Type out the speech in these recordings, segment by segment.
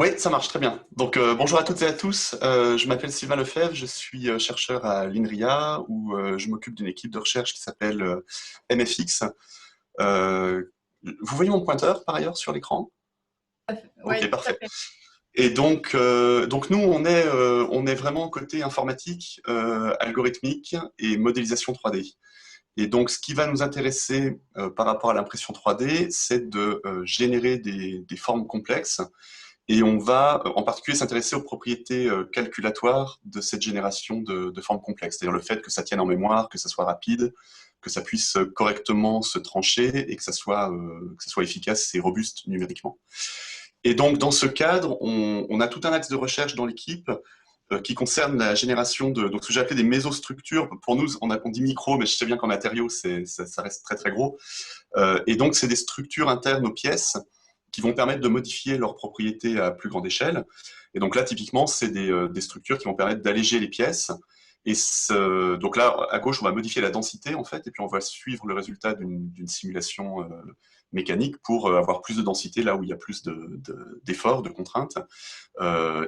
Oui, ça marche très bien. Donc, bonjour à toutes et à tous. Je m'appelle Sylvain Lefebvre, je suis chercheur à l'INRIA où je m'occupe d'une équipe de recherche qui s'appelle MFX. Euh, Vous voyez mon pointeur par ailleurs sur l'écran? Oui, Ok, tout à parfait. fait. Et donc nous, on est vraiment côté informatique, algorithmique et modélisation 3D. Et donc, ce qui va nous intéresser par rapport à l'impression 3D, c'est de générer des formes complexes. Et on va en particulier s'intéresser aux propriétés calculatoires de cette génération de formes complexes, c'est-à-dire le fait que ça tienne en mémoire, que ça soit rapide, que ça puisse correctement se trancher et que ça soit efficace et robuste numériquement. Et donc, dans ce cadre, on a tout un axe de recherche dans l'équipe qui concerne la génération de donc ce que j'ai appelé des mésostructures. Pour nous, on dit micro, mais je sais bien qu'en matériaux, ça reste très très gros. Et donc, c'est des structures internes aux pièces qui vont permettre de modifier leurs propriétés à plus grande échelle. Et donc là, typiquement, c'est des structures qui vont permettre d'alléger les pièces. Donc là, à gauche, on va modifier la densité, en fait, et puis on va suivre le résultat d'une simulation mécanique pour avoir plus de densité là où il y a plus d'efforts, de contraintes,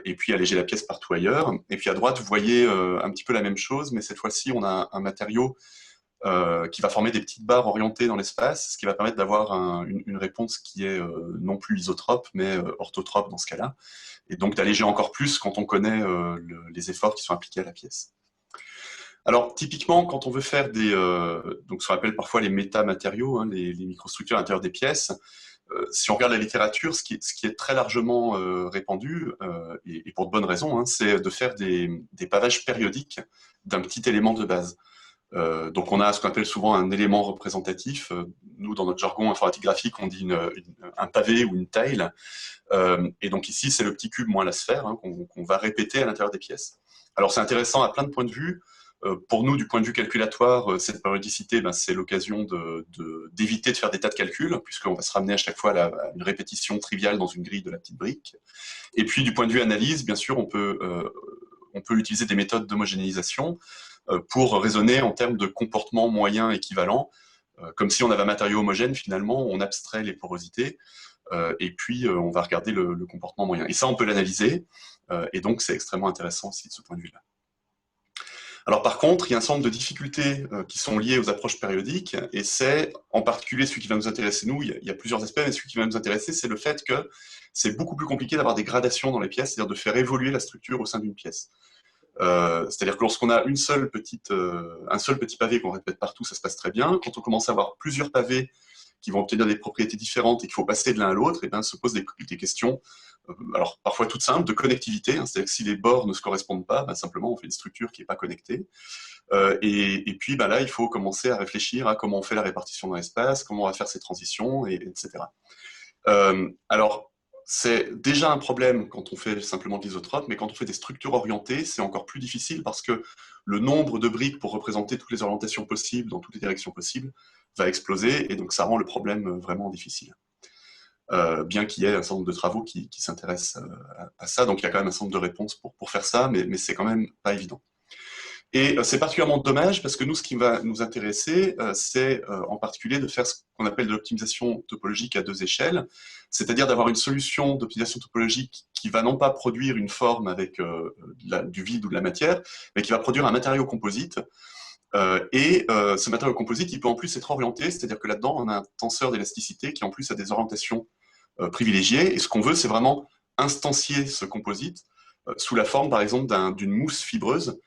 et puis alléger la pièce partout ailleurs. Et puis à droite, vous voyez un petit peu la même chose, mais cette fois-ci, on a un matériau qui va former des petites barres orientées dans l'espace, ce qui va permettre d'avoir une réponse qui est non plus isotrope, mais orthotrope dans ce cas-là, et donc d'alléger encore plus quand on connaît les efforts qui sont appliqués à la pièce. Alors, typiquement, quand on veut faire donc ce qu'on appelle parfois les métamatériaux, hein, les microstructures à l'intérieur des pièces, si on regarde la littérature, ce qui est très largement répandu, et pour de bonnes raisons, hein, c'est de faire des pavages périodiques d'un petit élément de base. Donc on a ce qu'on appelle souvent un élément représentatif. Nous, dans notre jargon informatique graphique, on dit un pavé ou une tile. Et donc ici, c'est le petit cube moins la sphère hein, qu'on va répéter à l'intérieur des pièces. Alors c'est intéressant à plein de points de vue. Pour nous, du point de vue calculatoire, cette périodicité, ben, c'est l'occasion d'éviter de faire des tas de calculs, puisqu'on va se ramener à chaque fois à une répétition triviale dans une grille de la petite brique. Et puis du point de vue analyse, bien sûr, on peut utiliser des méthodes d'homogénéisation pour raisonner en termes de comportement moyen équivalent, comme si on avait un matériau homogène, finalement, on abstrait les porosités, et puis on va regarder le comportement moyen. Et ça, on peut l'analyser, et donc c'est extrêmement intéressant aussi de ce point de vue-là. Alors par contre, il y a un certain nombre de difficultés qui sont liées aux approches périodiques, et c'est en particulier celui qui va nous intéresser, nous, il y a plusieurs aspects, mais celui qui va nous intéresser, c'est le fait que c'est beaucoup plus compliqué d'avoir des gradations dans les pièces, c'est-à-dire de faire évoluer la structure au sein d'une pièce. C'est-à-dire que lorsqu'on a un seul petit pavé qu'on répète partout, ça se passe très bien. Quand on commence à avoir plusieurs pavés qui vont obtenir des propriétés différentes et qu'il faut passer de l'un à l'autre, et bien, se posent des questions, alors parfois toutes simples, de connectivité. Hein, c'est-à-dire que si les bords ne se correspondent pas, ben, simplement on fait une structure qui n'est pas connectée. Et puis ben, là, il faut commencer à réfléchir à comment on fait la répartition dans l'espace, comment on va faire ces transitions, etc. Alors, c'est déjà un problème quand on fait simplement de l'isotrope, mais quand on fait des structures orientées, c'est encore plus difficile parce que le nombre de briques pour représenter toutes les orientations possibles, dans toutes les directions possibles, va exploser, et donc ça rend le problème vraiment difficile. Bien qu'il y ait un certain nombre de travaux qui s'intéressent à ça, donc il y a quand même un certain nombre de réponses pour faire ça, mais c'est quand même pas évident. Et c'est particulièrement dommage parce que nous, ce qui va nous intéresser, c'est en particulier de faire ce qu'on appelle de l'optimisation topologique à deux échelles, c'est-à-dire d'avoir une solution d'optimisation topologique qui va non pas produire une forme avec du vide ou de la matière, mais qui va produire un matériau composite. Ce matériau composite, il peut en plus être orienté, c'est-à-dire que là-dedans, on a un tenseur d'élasticité qui en plus a des orientations privilégiées. Et ce qu'on veut, c'est vraiment instancier ce composite sous la forme, par exemple, d'une mousse fibreuse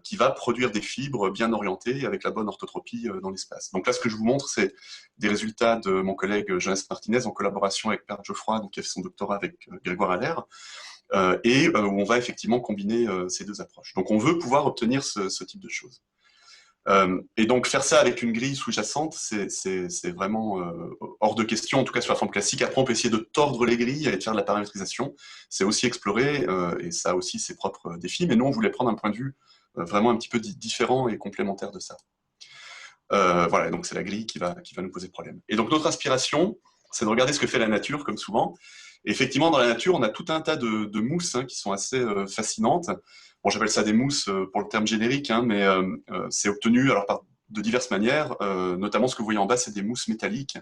qui va produire des fibres bien orientées avec la bonne orthotropie dans l'espace. Donc là, ce que je vous montre, c'est des résultats de mon collègue Jonas Martinez en collaboration avec Per Geoffroy, donc qui a fait son doctorat avec Grégoire Allaire, où on va effectivement combiner ces deux approches. Donc on veut pouvoir obtenir ce type de choses. Et donc faire ça avec une grille sous-jacente, c'est vraiment hors de question, en tout cas sur la forme classique. Après, on peut essayer de tordre les grilles et de faire de la paramétrisation. C'est aussi exploré, et ça a aussi ses propres défis. Mais nous, on voulait prendre un point de vue vraiment un petit peu différent et complémentaire de ça. Voilà, donc c'est la grille qui va nous poser problème. Et donc notre aspiration, c'est de regarder ce que fait la nature, comme souvent. Et effectivement, dans la nature, on a tout un tas de mousses hein, qui sont assez fascinantes. Bon, j'appelle ça des mousses pour le terme générique, hein, mais c'est obtenu alors, de diverses manières. Notamment, ce que vous voyez en bas, c'est des mousses métalliques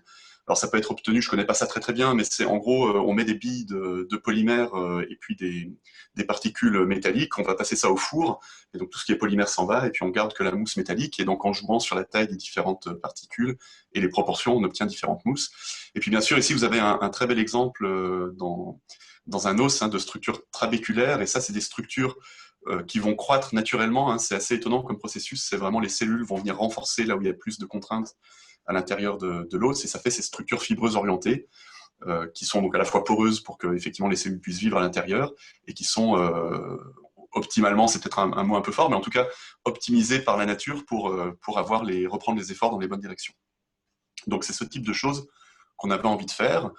Alors ça peut être obtenu, je ne connais pas ça très bien, mais c'est en gros, on met des billes de polymère et puis des particules métalliques, on va passer ça au four, et donc tout ce qui est polymère s'en va, et puis on garde que la mousse métallique, et donc en jouant sur la taille des différentes particules et les proportions, on obtient différentes mousses. Et puis bien sûr, ici vous avez un très bel exemple dans un os de structures trabéculaires, et ça c'est des structures qui vont croître naturellement, c'est assez étonnant comme processus, c'est vraiment les cellules vont venir renforcer là où il y a plus de contraintes à l'intérieur de l'os, et ça fait ces structures fibreuses orientées, qui sont donc à la fois poreuses pour que effectivement les cellules puissent vivre à l'intérieur, et qui sont optimalement, c'est peut-être un mot un peu fort, mais en tout cas optimisées par la nature pour reprendre les efforts dans les bonnes directions. Donc c'est ce type de choses qu'on avait envie de faire.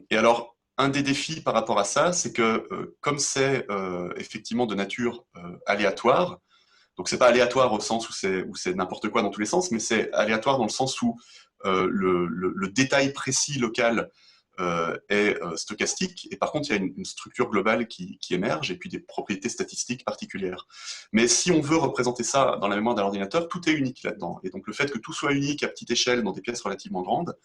Et alors, un des défis par rapport à ça, c'est que comme c'est effectivement de nature aléatoire, donc c'est pas aléatoire au sens où c'est n'importe quoi dans tous les sens, mais c'est aléatoire dans le sens où le détail précis local est stochastique, et par contre il y a une structure globale qui émerge, et puis des propriétés statistiques particulières. Mais si on veut représenter ça dans la mémoire d'un ordinateur, tout est unique là-dedans. Et donc le fait que tout soit unique à petite échelle dans des pièces relativement grandes,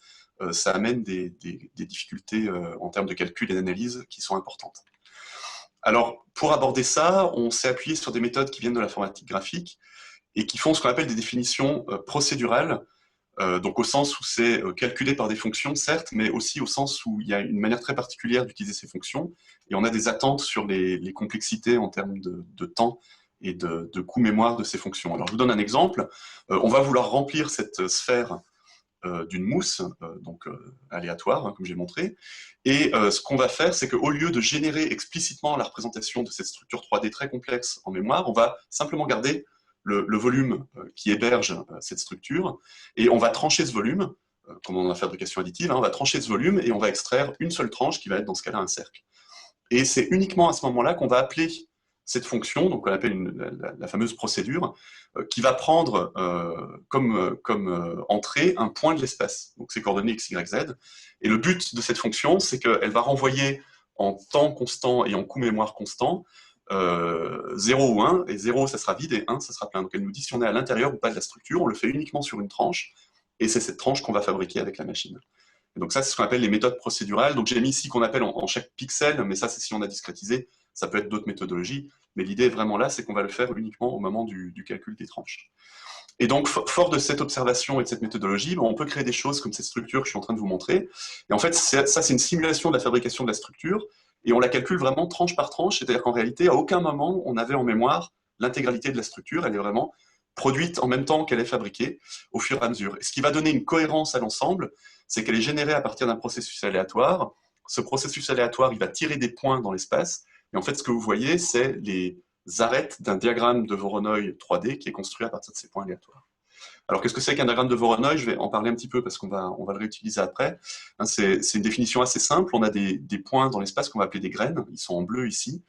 ça amène des difficultés en termes de calcul et d'analyse qui sont importantes. Alors, pour aborder ça, on s'est appuyé sur des méthodes qui viennent de l'informatique graphique et qui font ce qu'on appelle des définitions procédurales, donc au sens où c'est calculé par des fonctions, certes, mais aussi au sens où il y a une manière très particulière d'utiliser ces fonctions, et on a des attentes sur les complexités en termes de temps et de coût mémoire de ces fonctions. Alors, je vous donne un exemple. On va vouloir remplir cette sphère d'une mousse, donc aléatoire, comme j'ai montré. Et ce qu'on va faire, c'est qu'au lieu de générer explicitement la représentation de cette structure 3D très complexe en mémoire, on va simplement garder le volume qui héberge cette structure, et on va trancher ce volume, comme on a fabrication additive, on va trancher ce volume et on va extraire une seule tranche qui va être dans ce cas-là un cercle. Et c'est uniquement à ce moment-là qu'on va appeler cette fonction, donc on appelle la fameuse procédure, qui va prendre comme entrée un point de l'espace, donc ses coordonnées x, y, z. Et le but de cette fonction, c'est qu'elle va renvoyer en temps constant et en coût mémoire constant 0 ou 1, et 0 ça sera vide et 1 ça sera plein. Donc elle nous dit si on est à l'intérieur ou pas de la structure, on le fait uniquement sur une tranche, et c'est cette tranche qu'on va fabriquer avec la machine. Et donc ça, c'est ce qu'on appelle les méthodes procédurales. Donc j'ai mis ici qu'on appelle en chaque pixel, mais ça, c'est si on a discrétisé. Ça peut être d'autres méthodologies. Mais l'idée vraiment là, c'est qu'on va le faire uniquement au moment du calcul des tranches. Et donc, fort de cette observation et de cette méthodologie, on peut créer des choses comme cette structure que je suis en train de vous montrer. Et en fait, ça, c'est une simulation de la fabrication de la structure. Et on la calcule vraiment tranche par tranche. C'est-à-dire qu'en réalité, à aucun moment, on avait en mémoire l'intégralité de la structure. Elle est vraiment produite en même temps qu'elle est fabriquée, au fur et à mesure. Et ce qui va donner une cohérence à l'ensemble, c'est qu'elle est générée à partir d'un processus aléatoire. Ce processus aléatoire, il va tirer des points dans l'espace. Et en fait, ce que vous voyez, c'est les arêtes d'un diagramme de Voronoi 3D qui est construit à partir de ces points aléatoires. Alors, qu'est-ce que c'est qu'un diagramme de Voronoi? Je vais en parler un petit peu parce qu'on va le réutiliser après. C'est une définition assez simple. On a des points dans l'espace qu'on va appeler des graines. Ils sont en bleu ici.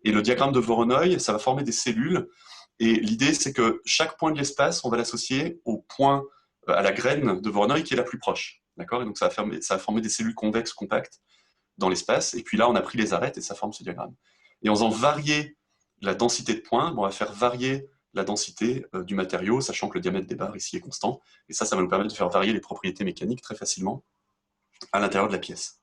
Et le diagramme de Voronoi, ça va former des cellules. Et l'idée, c'est que chaque point de l'espace, on va l'associer au point, à la graine de Voronoi qui est la plus proche. D'accord? Et donc, ça va former des cellules convexes compactes dans l'espace. Et puis là, on a pris les arêtes et ça forme ce diagramme. Et en faisant varier la densité de points, on va faire varier la densité du matériau, sachant que le diamètre des barres ici est constant. Et ça va nous permettre de faire varier les propriétés mécaniques très facilement à l'intérieur de la pièce.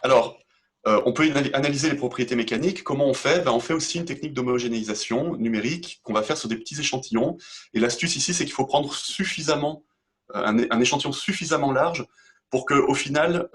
Alors, on peut analyser les propriétés mécaniques. Comment on fait? On fait aussi une technique d'homogénéisation numérique qu'on va faire sur des petits échantillons. Et l'astuce ici, c'est qu'il faut prendre suffisamment, un échantillon suffisamment large pour qu'au final,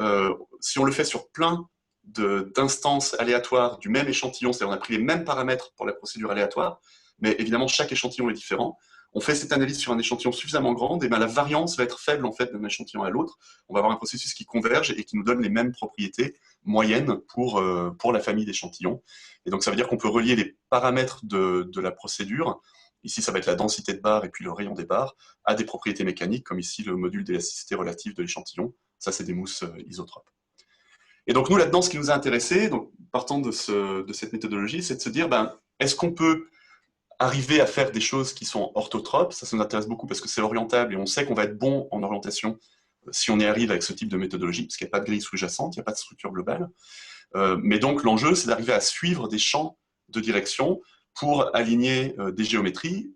si on le fait sur plein d'instances aléatoires du même échantillon, c'est-à-dire on a pris les mêmes paramètres pour la procédure aléatoire, mais évidemment chaque échantillon est différent. On fait cette analyse sur un échantillon suffisamment grand, et la variance va être faible en fait d'un échantillon à l'autre. On va avoir un processus qui converge et qui nous donne les mêmes propriétés moyennes pour la famille d'échantillons. Et donc ça veut dire qu'on peut relier les paramètres de la procédure, ici ça va être la densité de barres et puis le rayon des barres, à des propriétés mécaniques, comme ici le module d'élasticité relative de l'échantillon. Ça, c'est des mousses isotropes. Et donc nous, là-dedans, ce qui nous a intéressé, donc, partant de cette méthodologie, c'est de se dire, est-ce qu'on peut arriver à faire des choses qui sont orthotropes? Ça nous intéresse beaucoup parce que c'est orientable et on sait qu'on va être bon en orientation si on y arrive avec ce type de méthodologie, parce qu'il n'y a pas de grille sous-jacente, il n'y a pas de structure globale. Mais donc l'enjeu, c'est d'arriver à suivre des champs de direction pour aligner des géométries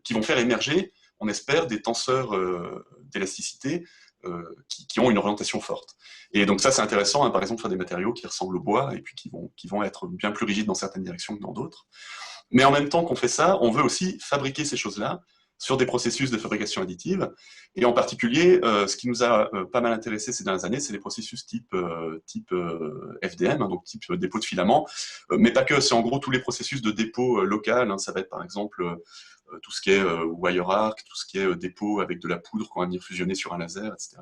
qui vont faire émerger, on espère, des tenseurs d'élasticité qui ont une orientation forte. Et donc ça, c'est intéressant, hein, par exemple, faire des matériaux qui ressemblent au bois et puis qui vont être bien plus rigides dans certaines directions que dans d'autres. Mais en même temps qu'on fait ça, on veut aussi fabriquer ces choses-là sur des processus de fabrication additive. Et en particulier, ce qui nous a pas mal intéressé ces dernières années, c'est les processus type FDM, hein, donc type dépôt de filament, mais pas que, c'est en gros tous les processus de dépôt local, hein, ça va être par exemple tout ce qui est wire arc, tout ce qui est dépôt avec de la poudre qu'on va venir fusionner sur un laser, etc.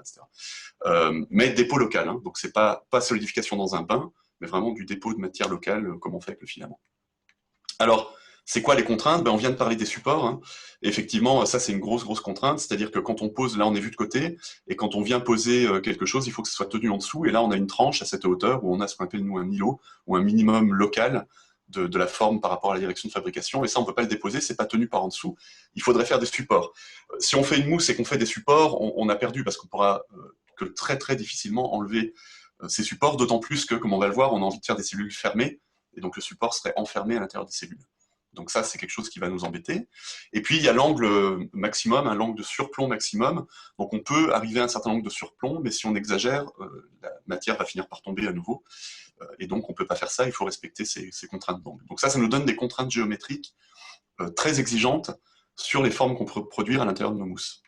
Mais dépôt local, hein, donc c'est pas solidification dans un bain, mais vraiment du dépôt de matière locale, comme on fait avec le filament. Alors, c'est quoi les contraintes? On vient de parler des supports, hein. Effectivement, ça c'est une grosse contrainte, c'est-à-dire que quand on pose, là on est vu de côté, et quand on vient poser quelque chose, il faut que ce soit tenu en dessous, et là on a une tranche à cette hauteur où on a ce qu'on appelle nous un îlot, ou un minimum local de la forme par rapport à la direction de fabrication, et ça on ne peut pas le déposer, c'est pas tenu par en dessous, il faudrait faire des supports. Si on fait une mousse et qu'on fait des supports, on a perdu, parce qu'on pourra que très difficilement enlever ces supports, d'autant plus que, comme on va le voir, on a envie de faire des cellules fermées, et donc le support serait enfermé à l'intérieur des cellules. Donc ça, c'est quelque chose qui va nous embêter. Et puis, il y a l'angle maximum, un l'angle de surplomb maximum. Donc on peut arriver à un certain angle de surplomb, mais si on exagère, la matière va finir par tomber à nouveau. Et donc on ne peut pas faire ça, il faut respecter ces contraintes d'angle. Donc ça nous donne des contraintes géométriques très exigeantes sur les formes qu'on peut produire à l'intérieur de nos mousses.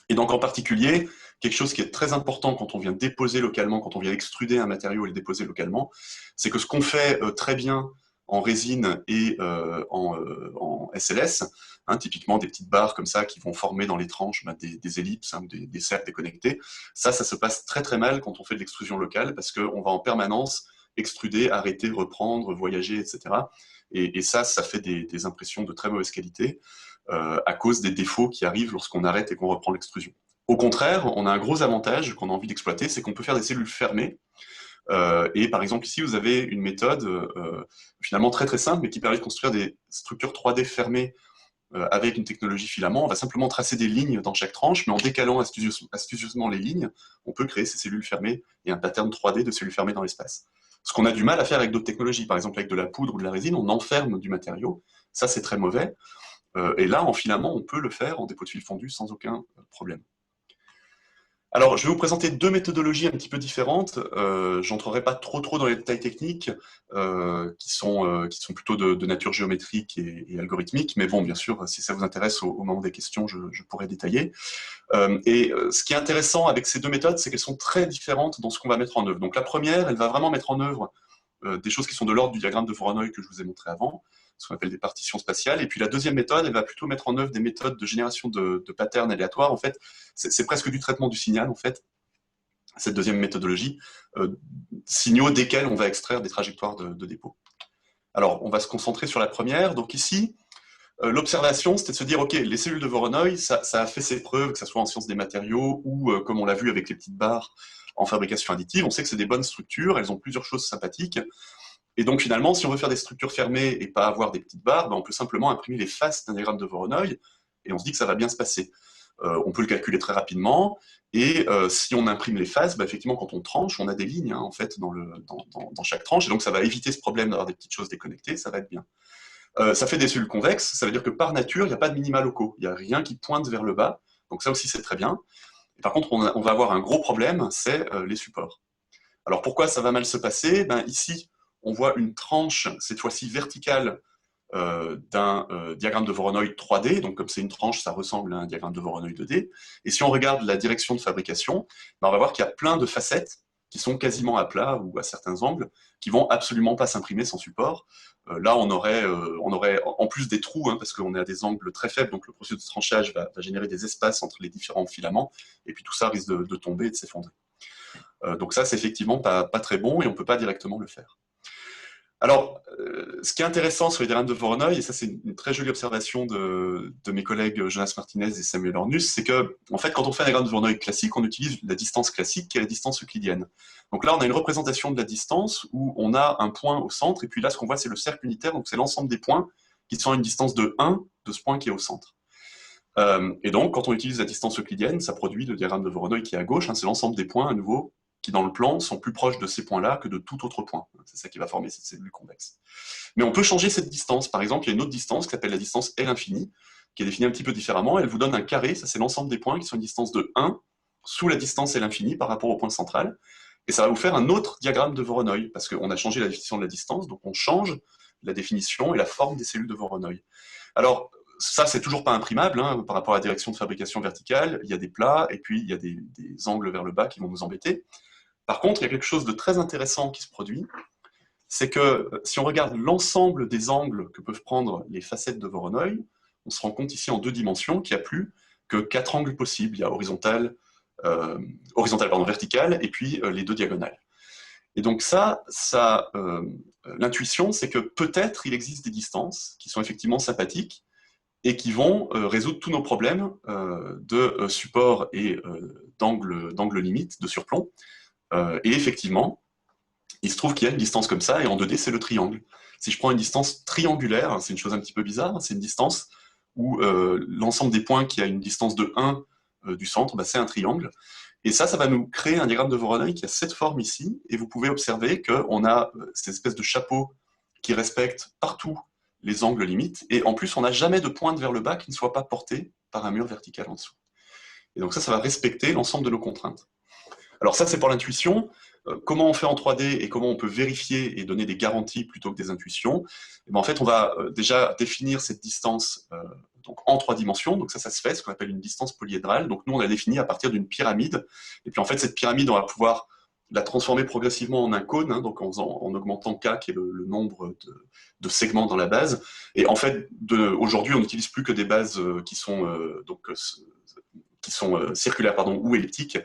Et donc en particulier, quelque chose qui est très important quand on vient déposer localement, quand on vient extruder un matériau et le déposer localement, c'est que ce qu'on fait très bien en résine et en SLS, hein, typiquement des petites barres comme ça qui vont former dans les tranches des ellipses, hein, des cercles déconnectés, ça se passe très mal quand on fait de l'extrusion locale parce qu'on va en permanence extruder, arrêter, reprendre, voyager, etc. Et ça fait des impressions de très mauvaise qualité à cause des défauts qui arrivent lorsqu'on arrête et qu'on reprend l'extrusion. Au contraire, on a un gros avantage qu'on a envie d'exploiter, c'est qu'on peut faire des cellules fermées. Et par exemple, ici, vous avez une méthode finalement très simple, mais qui permet de construire des structures 3D fermées avec une technologie filament. On va simplement tracer des lignes dans chaque tranche, mais en décalant astucieusement les lignes, on peut créer ces cellules fermées et un pattern 3D de cellules fermées dans l'espace. Ce qu'on a du mal à faire avec d'autres technologies, par exemple avec de la poudre ou de la résine, on enferme du matériau. Ça, c'est très mauvais. Et là, en filament, on peut le faire en dépôt de fil fondu sans aucun problème. Alors, je vais vous présenter deux méthodologies un petit peu différentes. J'entrerai pas trop dans les détails techniques, qui sont plutôt de nature géométrique et algorithmique, mais bon, bien sûr, si ça vous intéresse au moment des questions, je pourrai détailler. Ce qui est intéressant avec ces deux méthodes, c'est qu'elles sont très différentes dans ce qu'on va mettre en œuvre. Donc la première, elle va vraiment mettre en œuvre des choses qui sont de l'ordre du diagramme de Voronoi que je vous ai montré avant, ce qu'on appelle des partitions spatiales. Et puis la deuxième méthode, elle va plutôt mettre en œuvre des méthodes de génération de patterns aléatoires. En fait, c'est presque du traitement du signal, en fait, cette deuxième méthodologie, signaux desquels on va extraire des trajectoires de dépôt. Alors, on va se concentrer sur la première. Donc ici, l'observation, c'était de se dire, OK, les cellules de Voronoi, ça a fait ses preuves, que ce soit en sciences des matériaux ou, comme on l'a vu avec les petites barres en fabrication additive, on sait que c'est des bonnes structures, elles ont plusieurs choses sympathiques. Et donc finalement, si on veut faire des structures fermées et pas avoir des petites barres, on peut simplement imprimer les faces d'un diagramme de Voronoi et on se dit que ça va bien se passer. On peut le calculer très rapidement, et si on imprime les faces, effectivement, quand on tranche, on a des lignes en fait dans chaque tranche, et donc ça va éviter ce problème d'avoir des petites choses déconnectées, ça va être bien. Ça fait des cellules convexes, ça veut dire que par nature, il n'y a pas de minima locaux, il n'y a rien qui pointe vers le bas, donc ça aussi c'est très bien. Et par contre, on va avoir un gros problème, c'est les supports. Alors pourquoi ça va mal se passer? Ici, on voit une tranche, cette fois-ci verticale, d'un diagramme de Voronoi 3D, donc comme c'est une tranche, ça ressemble à un diagramme de Voronoi 2D. Et si on regarde la direction de fabrication, on va voir qu'il y a plein de facettes qui sont quasiment à plat ou à certains angles, qui vont absolument pas s'imprimer sans support. Là, on aurait en plus des trous, hein, parce qu'on est à des angles très faibles, donc le processus de tranchage va générer des espaces entre les différents filaments, et puis tout ça risque de tomber et de s'effondrer. Donc ça, c'est effectivement pas très bon, et on peut pas directement le faire. Alors, ce qui est intéressant sur les diagrammes de Voronoi, et ça c'est une très jolie observation de mes collègues Jonas Martinez et Samuel Ornus, c'est que, en fait, quand on fait un diagramme de Voronoi classique, on utilise la distance classique qui est la distance euclidienne. Donc là, on a une représentation de la distance où on a un point au centre, et puis là, ce qu'on voit, c'est le cercle unitaire, donc c'est l'ensemble des points qui sont à une distance de 1 de ce point qui est au centre. Et donc, quand on utilise la distance euclidienne, ça produit le diagramme de Voronoi qui est à gauche, hein, c'est l'ensemble des points, à nouveau, qui dans le plan sont plus proches de ces points-là que de tout autre point. C'est ça qui va former cette cellule convexe. Mais on peut changer cette distance. Par exemple, il y a une autre distance qui s'appelle la distance L infini, qui est définie un petit peu différemment. Elle vous donne un carré, ça c'est l'ensemble des points qui sont une distance de 1 sous la distance et l'infini par rapport au point central. Et ça va vous faire un autre diagramme de Voronoi, parce qu'on a changé la définition de la distance, donc on change la définition et la forme des cellules de Voronoi. Alors, ça, c'est toujours pas imprimable, hein, par rapport à la direction de fabrication verticale. Il y a des plats, et puis il y a des angles vers le bas qui vont nous embêter. Par contre, il y a quelque chose de très intéressant qui se produit, c'est que si on regarde l'ensemble des angles que peuvent prendre les facettes de Voronoi, on se rend compte ici en 2 dimensions qu'il n'y a plus que 4 angles possibles. Il y a vertical, et puis les 2 diagonales. Et donc l'intuition, c'est que peut-être il existe des distances qui sont effectivement sympathiques et qui vont résoudre tous nos problèmes de support et d'angle limite, de surplomb. Et effectivement, il se trouve qu'il y a une distance comme ça, et en 2D, c'est le triangle. Si je prends une distance triangulaire, hein, c'est une chose un petit peu bizarre, hein, c'est une distance où l'ensemble des points qui a une distance de 1 du centre, bah, c'est un triangle. Et ça va nous créer un diagramme de Voronoi qui a cette forme ici, et vous pouvez observer qu'on a cette espèce de chapeau qui respecte partout les angles limites, et en plus, on n'a jamais de pointe vers le bas qui ne soit pas portée par un mur vertical en dessous. Et donc ça va respecter l'ensemble de nos contraintes. Alors ça, c'est pour l'intuition. Comment on fait en 3D et comment on peut vérifier et donner des garanties plutôt que des intuitions? Et bien, en fait, on va déjà définir cette distance donc en 3 dimensions. Donc ça se fait, ce qu'on appelle une distance polyédrale. Donc nous, on l'a définie à partir d'une pyramide. Et puis en fait, cette pyramide, on va pouvoir la transformer progressivement en un cône, hein, donc en augmentant K, qui est le nombre de segments dans la base. Et en fait, aujourd'hui, on n'utilise plus que des bases qui sont circulaires ou elliptiques.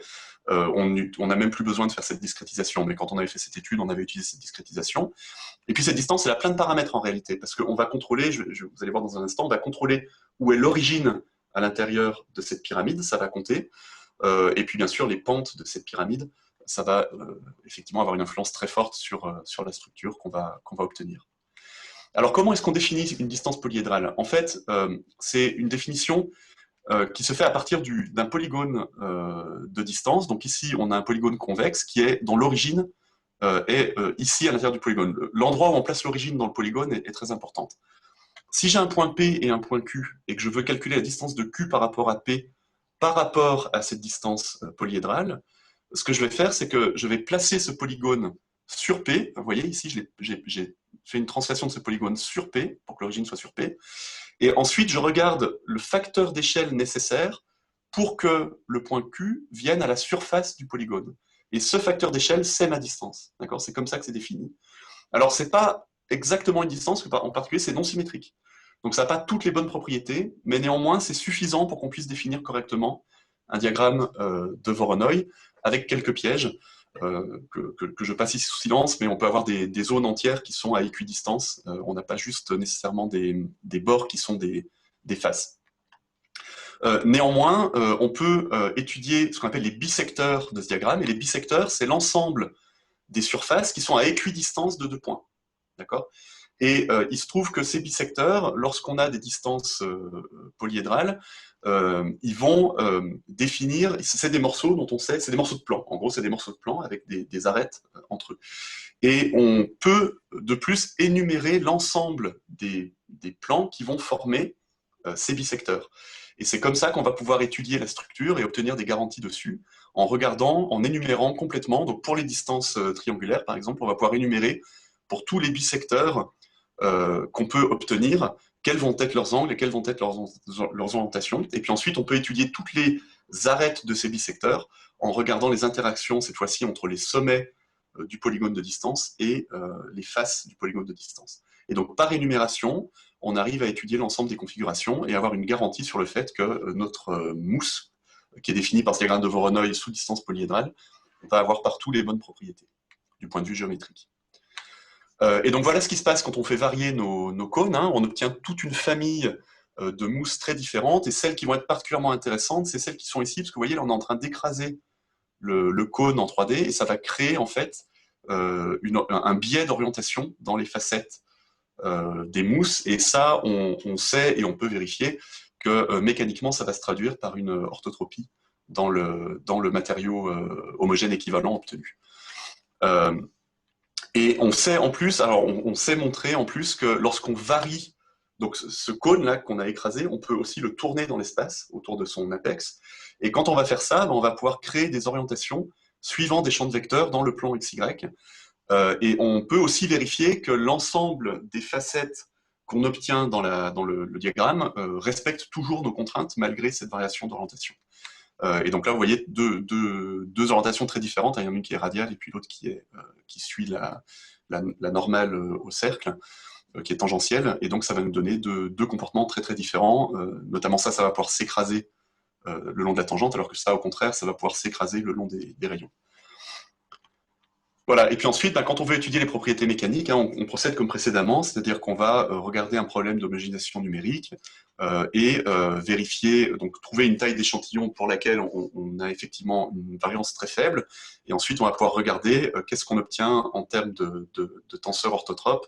On n'a même plus besoin de faire cette discrétisation, mais quand on avait fait cette étude, on avait utilisé cette discrétisation. Et puis cette distance, elle a plein de paramètres en réalité, parce qu'on va contrôler, vous allez voir dans un instant, on va contrôler où est l'origine à l'intérieur de cette pyramide, ça va compter, et puis bien sûr les pentes de cette pyramide, ça va effectivement avoir une influence très forte sur la structure qu'on va obtenir. Alors comment est-ce qu'on définit une distance polyédrale? En fait, c'est une définition qui se fait à partir d'un polygone de distance. Donc ici, on a un polygone convexe dont l'origine est ici à l'intérieur du polygone. L'endroit où on place l'origine dans le polygone est très important. Si j'ai un point P et un point Q, et que je veux calculer la distance de Q par rapport à P, par rapport à cette distance polyédrale, ce que je vais faire, c'est que je vais placer ce polygone sur P. Vous voyez, ici, j'ai fait une translation de ce polygone sur P, pour que l'origine soit sur P. Et ensuite, je regarde le facteur d'échelle nécessaire pour que le point Q vienne à la surface du polygone. Et ce facteur d'échelle, c'est ma distance. D'accord? C'est comme ça que c'est défini. Alors, ce n'est pas exactement une distance, en particulier, c'est non symétrique. Donc, ça n'a pas toutes les bonnes propriétés, mais néanmoins, c'est suffisant pour qu'on puisse définir correctement un diagramme de Voronoi avec quelques pièges que je passe ici sous silence, mais on peut avoir des zones entières qui sont à équidistance. On n'a pas juste nécessairement des bords qui sont des faces. Néanmoins, on peut étudier ce qu'on appelle les bisecteurs de ce diagramme, et les bisecteurs, c'est l'ensemble des surfaces qui sont à équidistance de 2 points. D'accord? Et il se trouve que ces bisecteurs, lorsqu'on a des distances polyédrales, ils vont définir, c'est des morceaux dont on sait, c'est des morceaux de plan. En gros, c'est des morceaux de plan avec des arêtes entre eux. Et on peut de plus énumérer l'ensemble des plans qui vont former ces bisecteurs. Et c'est comme ça qu'on va pouvoir étudier la structure et obtenir des garanties dessus, en regardant, en énumérant complètement. Donc pour les distances triangulaires, par exemple, on va pouvoir énumérer pour tous les bisecteurs qu'on peut obtenir, quels vont être leurs angles et quelles vont être leurs orientations. Et puis ensuite, on peut étudier toutes les arêtes de ces bisecteurs en regardant les interactions, cette fois-ci, entre les sommets du polygone de distance et les faces du polygone de distance. Et donc, par énumération, on arrive à étudier l'ensemble des configurations et avoir une garantie sur le fait que notre mousse, qui est définie par ce diagramme de Voronoi sous distance polyédrale, va avoir partout les bonnes propriétés, du point de vue géométrique. Et donc voilà ce qui se passe quand on fait varier nos cônes. Hein. On obtient toute une famille de mousses très différentes, et celles qui vont être particulièrement intéressantes, c'est celles qui sont ici, parce que vous voyez, là, on est en train d'écraser le cône en 3D, et ça va créer en fait un biais d'orientation dans les facettes des mousses, et ça, on sait et on peut vérifier que mécaniquement, ça va se traduire par une orthotropie dans le matériau homogène équivalent obtenu. Et on sait en plus, alors on sait montrer en plus que lorsqu'on varie, Donc ce cône-là qu'on a écrasé, on peut aussi le tourner dans l'espace autour de son apex. Et quand on va faire ça, on va pouvoir créer des orientations suivant des champs de vecteurs dans le plan XY. Et on peut aussi vérifier que l'ensemble des facettes qu'on obtient dans le diagramme respecte toujours nos contraintes malgré cette variation d'orientation. Et donc là, vous voyez deux orientations très différentes. Il y en a une qui est radiale et puis l'autre qui suit la normale au cercle, qui est tangentielle. Et donc ça va nous donner deux comportements très très différents. Notamment ça va pouvoir s'écraser le long de la tangente, alors que ça, au contraire, ça va pouvoir s'écraser le long des rayons. Voilà, et puis ensuite, quand on veut étudier les propriétés mécaniques, on procède comme précédemment, c'est-à-dire qu'on va regarder un problème d'homogénéisation numérique et vérifier, donc trouver une taille d'échantillon pour laquelle on a effectivement une variance très faible, et ensuite on va pouvoir regarder qu'est-ce qu'on obtient en termes de tenseurs orthotropes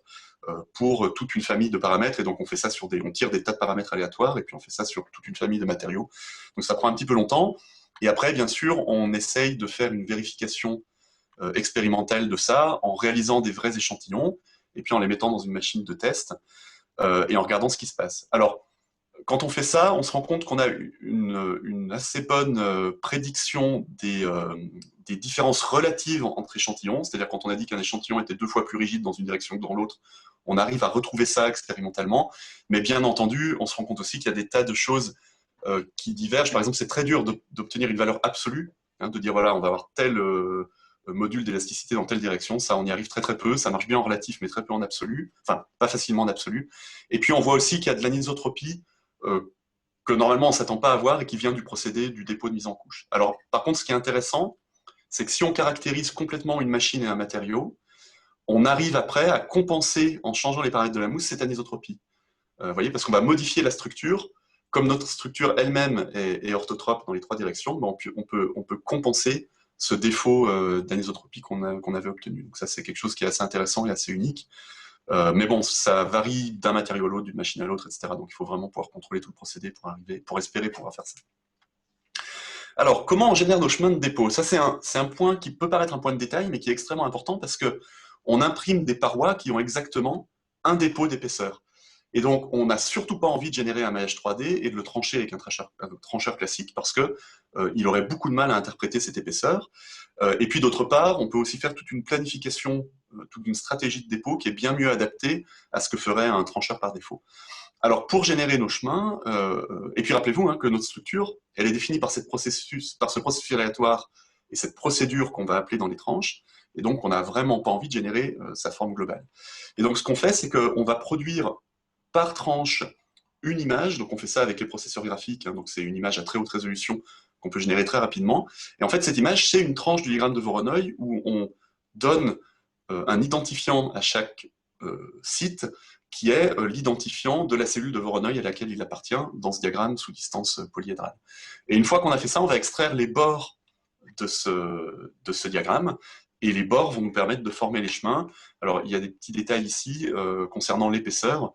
pour toute une famille de paramètres, et donc on fait ça on tire des tas de paramètres aléatoires, et puis on fait ça sur toute une famille de matériaux. Donc ça prend un petit peu longtemps, et après, bien sûr, on essaye de faire une vérification expérimentale de ça, en réalisant des vrais échantillons, et puis en les mettant dans une machine de test, et en regardant ce qui se passe. Alors, quand on fait ça, on se rend compte qu'on a une assez bonne prédiction des différences relatives entre échantillons, c'est-à-dire quand on a dit qu'un échantillon était 2 fois plus rigide dans une direction que dans l'autre, on arrive à retrouver ça expérimentalement, mais bien entendu, on se rend compte aussi qu'il y a des tas de choses qui divergent. Par exemple, c'est très dur d'obtenir une valeur absolue, de dire voilà, on va avoir tel module d'élasticité dans telle direction, ça on y arrive très très peu, ça marche bien en relatif mais très peu en absolu, enfin pas facilement en absolu. Et puis on voit aussi qu'il y a de l'anisotropie que normalement on ne s'attend pas à voir et qui vient du procédé du dépôt de mise en couche. Alors par contre ce qui est intéressant, c'est que si on caractérise complètement une machine et un matériau, on arrive après à compenser en changeant les paramètres de la mousse cette anisotropie. Vous voyez, parce qu'on va modifier la structure, comme notre structure elle-même est orthotrope dans les 3 directions, on peut compenser ce défaut d'anisotropie qu'on avait obtenu. Donc ça, c'est quelque chose qui est assez intéressant et assez unique. Mais bon, ça varie d'un matériau à l'autre, d'une machine à l'autre, etc. Donc il faut vraiment pouvoir contrôler tout le procédé pour espérer pouvoir faire ça. Alors, comment on génère nos chemins de dépôt? Ça, c'est un point qui peut paraître un point de détail, mais qui est extrêmement important parce que on imprime des parois qui ont exactement un dépôt d'épaisseur. Et donc, on n'a surtout pas envie de générer un maillage 3D et de le trancher avec un trancheur classique parce que il aurait beaucoup de mal à interpréter cette épaisseur. Et puis, d'autre part, on peut aussi faire toute une planification, toute une stratégie de dépôt qui est bien mieux adaptée à ce que ferait un trancheur par défaut. Alors, pour générer nos chemins, et puis rappelez-vous que notre structure, elle est définie par ce processus aléatoire et cette procédure qu'on va appeler dans les tranches, et donc on n'a vraiment pas envie de générer sa forme globale. Et donc, ce qu'on fait, c'est qu'on va produire par tranche une image, donc on fait ça avec les processeurs graphiques, donc c'est une image à très haute résolution qu'on peut générer très rapidement, et en fait cette image c'est une tranche du diagramme de Voronoi où on donne un identifiant à chaque site qui est l'identifiant de la cellule de Voronoi à laquelle il appartient dans ce diagramme sous distance polyédrale. Et une fois qu'on a fait ça, on va extraire les bords de ce diagramme, et les bords vont nous permettre de former les chemins. Alors il y a des petits détails ici concernant l'épaisseur,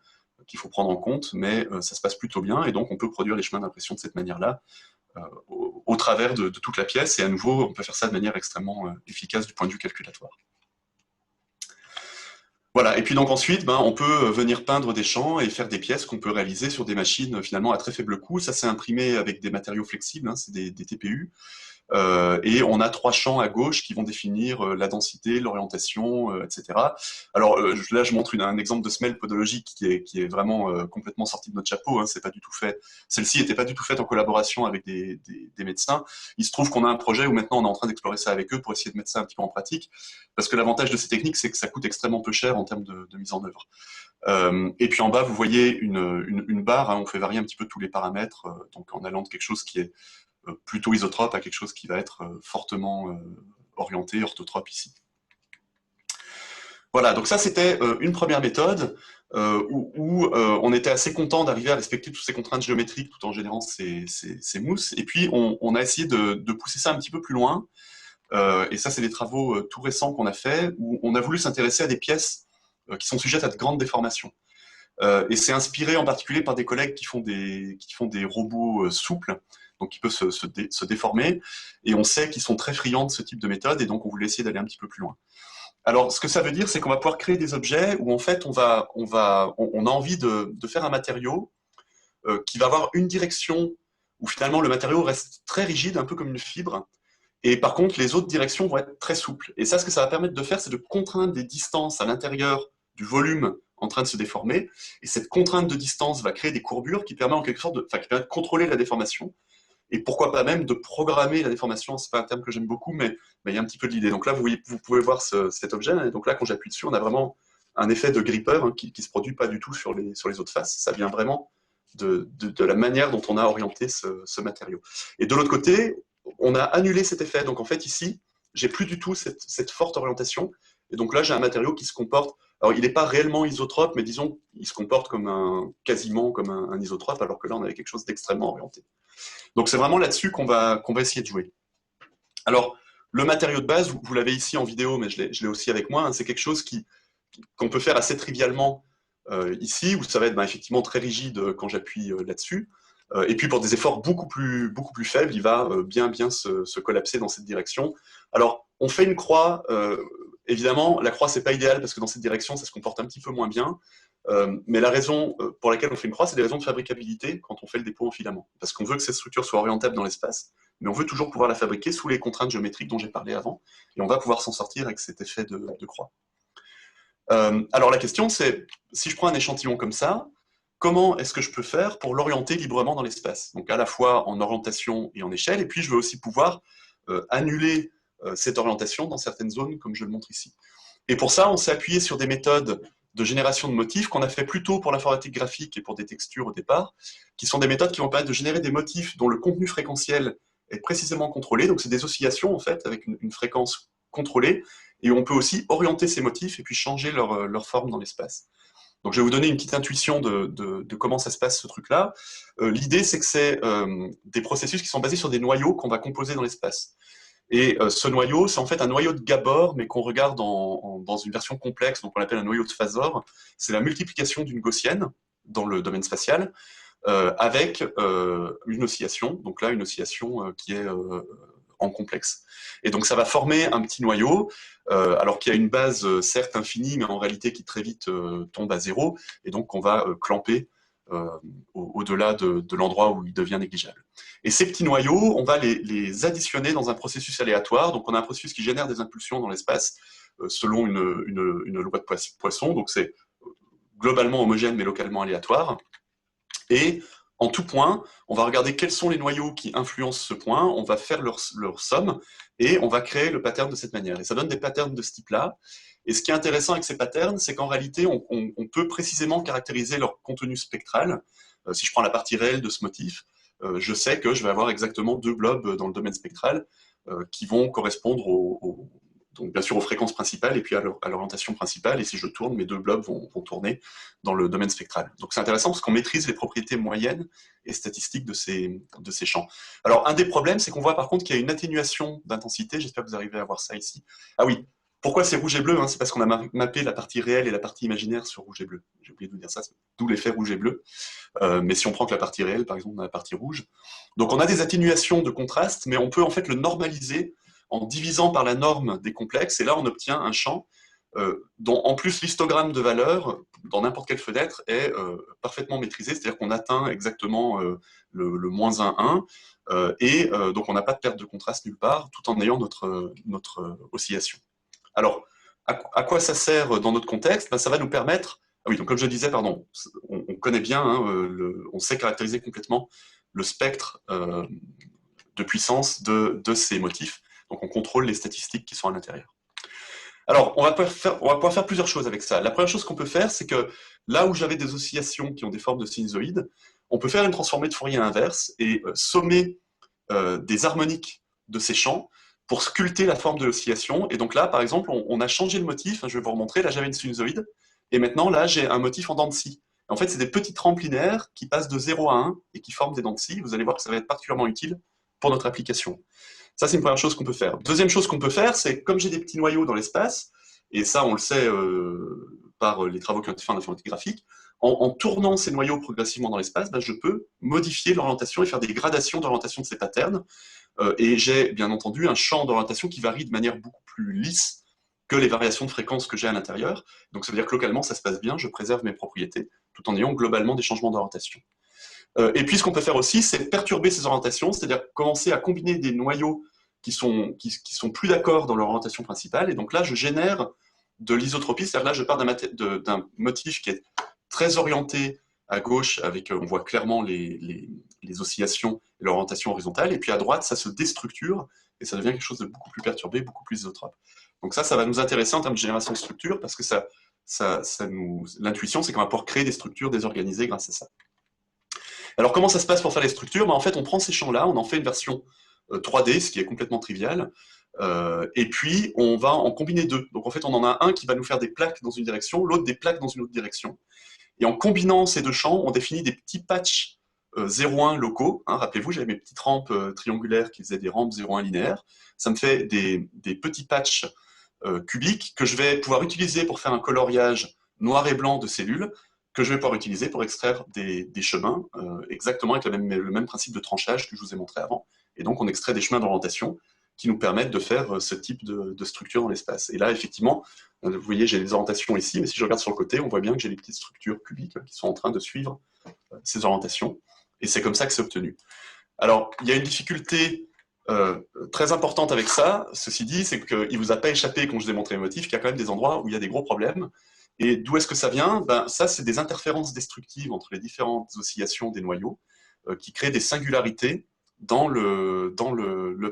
qu'il faut prendre en compte, mais ça se passe plutôt bien, et donc on peut produire les chemins d'impression de cette manière-là, au travers de toute la pièce, et à nouveau, on peut faire ça de manière extrêmement efficace du point de vue calculatoire. Voilà, et puis donc ensuite, on peut venir peindre des champs et faire des pièces qu'on peut réaliser sur des machines finalement à très faible coût. Ça, c'est imprimé avec des matériaux flexibles, c'est des TPU. Et on a 3 champs à gauche qui vont définir la densité, l'orientation, etc. Alors là, je montre un exemple de semelle podologique qui est vraiment complètement sorti de notre chapeau. C'est pas du tout fait. Celle-ci n'était pas du tout faite en collaboration avec des médecins. Il se trouve qu'on a un projet où maintenant on est en train d'explorer ça avec eux pour essayer de mettre ça un petit peu en pratique. Parce que l'avantage de ces techniques, c'est que ça coûte extrêmement peu cher en termes de mise en œuvre. Et puis en bas, vous voyez une barre. On fait varier un petit peu tous les paramètres, donc en allant de quelque chose qui est plutôt isotrope à quelque chose qui va être fortement orienté, orthotrope ici. Voilà, donc ça c'était une première méthode où on était assez content d'arriver à respecter toutes ces contraintes géométriques tout en générant ces mousses. Et puis on a essayé de pousser ça un petit peu plus loin. Et ça c'est des travaux tout récents qu'on a fait, où on a voulu s'intéresser à des pièces qui sont sujettes à de grandes déformations. Et c'est inspiré en particulier par des collègues qui font des robots souples, donc qui peuvent se déformer, et on sait qu'ils sont très friands de ce type de méthode, et donc on voulait essayer d'aller un petit peu plus loin. Alors, ce que ça veut dire, c'est qu'on va pouvoir créer des objets où en fait, on a envie de faire un matériau qui va avoir une direction où finalement le matériau reste très rigide, un peu comme une fibre, et par contre, les autres directions vont être très souples. Et ça, ce que ça va permettre de faire, c'est de contraindre des distances à l'intérieur du volume en train de se déformer. Et cette contrainte de distance va créer des courbures qui permettent en quelque sorte qui permettent de contrôler la déformation. Et pourquoi pas même de programmer la déformation. C'est pas un terme que j'aime beaucoup, mais il y a un petit peu de l'idée. Donc là, vous pouvez voir cet objet. Et donc là, quand j'appuie dessus, on a vraiment un effet de gripper qui ne se produit pas du tout sur les autres faces. Ça vient vraiment de la manière dont on a orienté ce matériau. Et de l'autre côté, on a annulé cet effet. Donc en fait, ici, j'ai plus du tout cette forte orientation. Et donc là, j'ai un matériau qui se comporte. Alors, il n'est pas réellement isotrope, mais disons, il se comporte quasiment comme un isotrope, alors que là, on avait quelque chose d'extrêmement orienté. Donc c'est vraiment là-dessus qu'on va essayer de jouer. Alors, le matériau de base, vous l'avez ici en vidéo, mais je l'ai aussi avec moi, hein, c'est quelque chose qu'on peut faire assez trivialement ici, où ça va être effectivement très rigide quand j'appuie là-dessus. Et puis pour des efforts beaucoup plus faibles, il va bien se collapser dans cette direction. Alors, on fait une croix. Évidemment, la croix, c'est pas idéal parce que dans cette direction, ça se comporte un petit peu moins bien. Mais la raison pour laquelle on fait une croix, c'est des raisons de fabricabilité quand on fait le dépôt en filament. Parce qu'on veut que cette structure soit orientable dans l'espace, mais on veut toujours pouvoir la fabriquer sous les contraintes géométriques dont j'ai parlé avant, et on va pouvoir s'en sortir avec cet effet de croix. Alors la question, c'est, si je prends un échantillon comme ça, comment est-ce que je peux faire pour l'orienter librement dans l'espace? Donc à la fois en orientation et en échelle, et puis je veux aussi pouvoir annuler cette orientation dans certaines zones, comme je le montre ici. Et pour ça, on s'est appuyé sur des méthodes de génération de motifs qu'on a fait plutôt pour l'informatique graphique et pour des textures au départ, qui sont des méthodes qui vont permettre de générer des motifs dont le contenu fréquentiel est précisément contrôlé. Donc c'est des oscillations en fait avec une fréquence contrôlée, et on peut aussi orienter ces motifs et puis changer leur forme dans l'espace. Donc je vais vous donner une petite intuition de comment ça se passe ce truc-là. L'idée, c'est que c'est des processus qui sont basés sur des noyaux qu'on va composer dans l'espace. Et ce noyau, c'est en fait un noyau de Gabor, mais qu'on regarde dans une version complexe, donc on l'appelle un noyau de Fazor. C'est la multiplication d'une gaussienne dans le domaine spatial, avec une oscillation, donc là une oscillation qui est en complexe. Et donc ça va former un petit noyau, alors qu'il y a une base certes infinie, mais en réalité qui très vite tombe à zéro, et donc on va clamper au-delà de l'endroit où il devient négligeable. Et ces petits noyaux, on va les additionner dans un processus aléatoire. Donc on a un processus qui génère des impulsions dans l'espace selon une loi de Poisson. Donc c'est globalement homogène mais localement aléatoire. Et en tout point, on va regarder quels sont les noyaux qui influencent ce point, on va faire leur somme, et on va créer le pattern de cette manière. Et ça donne des patterns de ce type-là. Et ce qui est intéressant avec ces patterns, c'est qu'en réalité, on peut précisément caractériser leur contenu spectral. Si je prends la partie réelle de ce motif, je sais que je vais avoir exactement deux blobs dans le domaine spectral qui vont correspondre donc bien sûr aux fréquences principales et puis à l'orientation principale. Et si je tourne, mes deux blobs vont tourner dans le domaine spectral. Donc c'est intéressant parce qu'on maîtrise les propriétés moyennes et statistiques de ces champs. Alors un des problèmes, c'est qu'on voit par contre qu'il y a une atténuation d'intensité. J'espère que vous arrivez à voir ça ici. Ah oui, pourquoi c'est rouge et bleu, hein? C'est parce qu'on a mappé la partie réelle et la partie imaginaire sur rouge et bleu. J'ai oublié de vous dire ça, d'où l'effet rouge et bleu. Mais si on prend que la partie réelle, par exemple, on a la partie rouge. Donc on a des atténuations de contraste, mais on peut en fait le normaliser en divisant par la norme des complexes, et là on obtient un champ dont en plus l'histogramme de valeur dans n'importe quelle fenêtre est parfaitement maîtrisé, c'est-à-dire qu'on atteint exactement le moins 1, 1, et donc on n'a pas de perte de contraste nulle part, tout en ayant notre oscillation. Alors, à quoi ça sert dans notre contexte? Ben, ça va nous permettre, ah oui, donc comme je disais, pardon, on connaît bien, hein, on sait caractériser complètement le spectre de puissance de ces motifs, donc on contrôle les statistiques qui sont à l'intérieur. Alors, on va pouvoir faire plusieurs choses avec ça. La première chose qu'on peut faire, c'est que là où j'avais des oscillations qui ont des formes de sinusoïdes, on peut faire une transformée de Fourier inverse et sommer des harmoniques de ces champs pour sculpter la forme de l'oscillation. Et donc là, par exemple, on a changé le motif. Je vais vous remontrer. Là, j'avais une sinusoïde. Et maintenant, là, j'ai un motif en dents de scie. En fait, c'est des petites rampes linéaires qui passent de 0 à 1 et qui forment des dents de scie. Vous allez voir que ça va être particulièrement utile pour notre application. Ça, c'est une première chose qu'on peut faire. Deuxième chose qu'on peut faire, c'est comme j'ai des petits noyaux dans l'espace, et ça, on le sait par les travaux qui ont été faits en informatique graphique, en tournant ces noyaux progressivement dans l'espace, ben, je peux modifier l'orientation et faire des gradations d'orientation de ces patterns. Et j'ai bien entendu un champ d'orientation qui varie de manière beaucoup plus lisse que les variations de fréquence que j'ai à l'intérieur. Donc ça veut dire que localement, ça se passe bien, je préserve mes propriétés, tout en ayant globalement des changements d'orientation. Et puis ce qu'on peut faire aussi, c'est perturber ces orientations, c'est-à-dire commencer à combiner des noyaux qui sont plus d'accord dans leur orientation principale, et donc là, je génère de l'isotropie, c'est-à-dire là, je pars d'un motif qui est très orienté à gauche, avec, on voit clairement les oscillations et l'orientation horizontale, et puis à droite, ça se déstructure, et ça devient quelque chose de beaucoup plus perturbé, beaucoup plus isotrope. Donc ça va nous intéresser en termes de génération de structures, parce que l'intuition, c'est qu'on va pouvoir créer des structures désorganisées grâce à ça. Alors comment ça se passe pour faire les structures? En fait, on prend ces champs-là, on en fait une version 3D, ce qui est complètement trivial, et puis on va en combiner deux. Donc en fait, on en a un qui va nous faire des plaques dans une direction, l'autre des plaques dans une autre direction. Et en combinant ces deux champs, on définit des petits patchs 0,1 locaux. Hein, rappelez-vous, j'avais mes petites rampes triangulaires qui faisaient des rampes 0,1 linéaires. Ça me fait des petits patchs cubiques que je vais pouvoir utiliser pour faire un coloriage noir et blanc de cellules, que je vais pouvoir utiliser pour extraire des chemins, exactement avec le même principe de tranchage que je vous ai montré avant. Et donc, on extrait des chemins d'orientation qui nous permettent de faire ce type de structure dans l'espace. Et là, effectivement, vous voyez, j'ai les orientations ici, mais si je regarde sur le côté, on voit bien que j'ai des petites structures cubiques qui sont en train de suivre ces orientations. Et c'est comme ça que c'est obtenu. Alors, il y a une difficulté très importante avec ça, ceci dit, c'est qu'il ne vous a pas échappé, quand je vous ai montré les motifs, qu'il y a quand même des endroits où il y a des gros problèmes. Et d'où est-ce que ça vient? Ça, c'est des interférences destructives entre les différentes oscillations des noyaux qui créent des singularités dans le